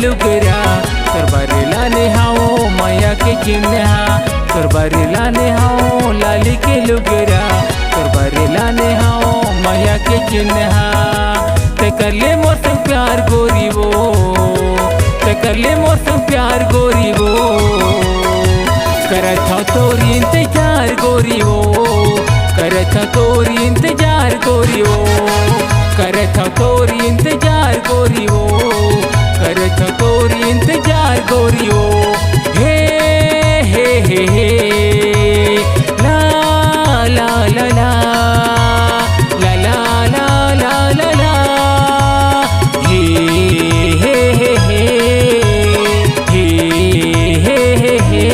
लुगरा करबारे लाने हाओ माया के चिन्हा करबारे लाने हाओ लाली के लुगरा करबारे लाने हाओ माया के चिन्हा ते कर ले मौसम प्यार गोरी वो ते कर ले मौसम प्यार गोरी वो करत हूँ तोरी इंतजार गोरी वो करत हूँ तोरी इंतजार गोरी वो करत हूँ तोरी इंतजार गोरी वो करत हूँ तोरी इंतजार गोरी वो हे हे हे हे ला ला ला ला ला ला ला ला ला ला हे हे हे हे हे हे हे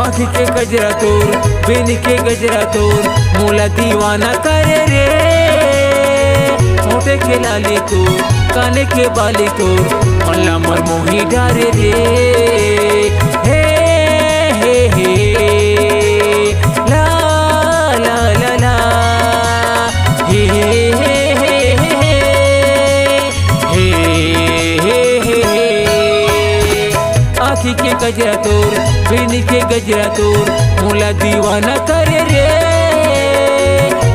आँखी के गजरा तोर बेन के गजरा तोर मोला दीवाना करे रे होठे के लाली तोर काने के बाली तोर मल्ला मर मोही डारे रे हे हे हे ला ला ला ला हे हे हे हे हे हे आँखी के गजरा तोर बेनी के गजरा तोर मोला दीवाना करे रे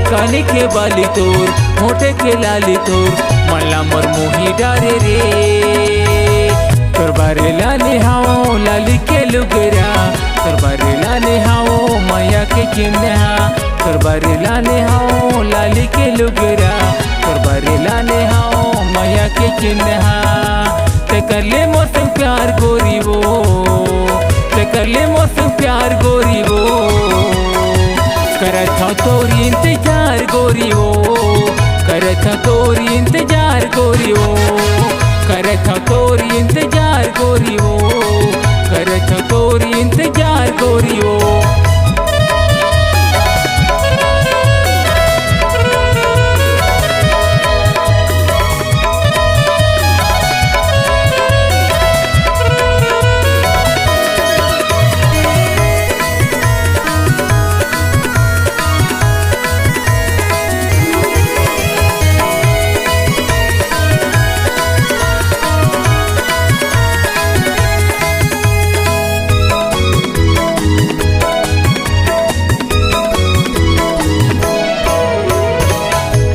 काने के बाली तोर होठे के लाली तोर मल्ला मर मोही डारे रे करबारे लाने हाओ लाली के लुगरा करबारे लाने हाओ माया के चिन्हा करबारे लाने हाओ लाली के लुगरा करबारे लाने हाओ माया के चिन्हा ते कर ले मौसम प्यार गोरी वो ते कर ले मौसम प्यार गोरी वो करत हूँ तोरी इंतजार गोरी वो करत हूँ तोरी इंतजार गोरी वो करत हूँ तोरी इंतजार गोरी वो करत हूँ तोरी इंतजार गोरी वो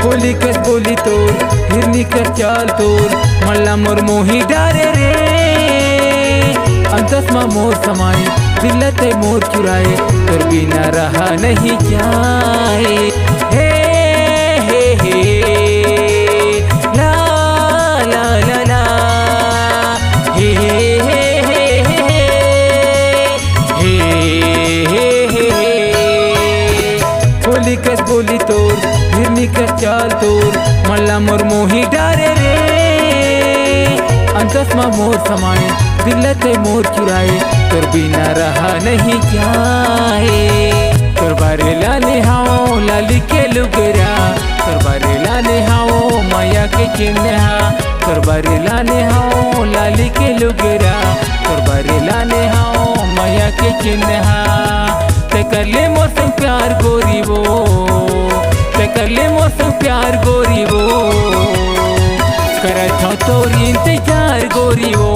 बोली कस बोली तोर हिरनी कर चाल तोर मल्ला मोर मोही डारे रे अंतस मा मोर समाए दिलते मोर चुराए तोर बिना रहा नहीं जाए हे हे हे ला ला ला ला हे हे हे हे हे बोली कस बोली तोर हिरनी कर चाल तोर मल्ला मोर मोही डारे रे अंतस मा मोर समाए दिलते मोर चुराए तोर बिना रहा नहीं जाए करबारे लाने हाओ लाली के लुगरा करबारे लाने हाओ माया के चिन्हा करबारे लाने हाओ लाली के लुगरा करबारे लाने हाओ माया के चिन्हा ते कर ले मौसम प्यार गोरी वो ते कर ले मौसम प्यार गोरी वो करत हूँ तोरी इंतजार गोरी वो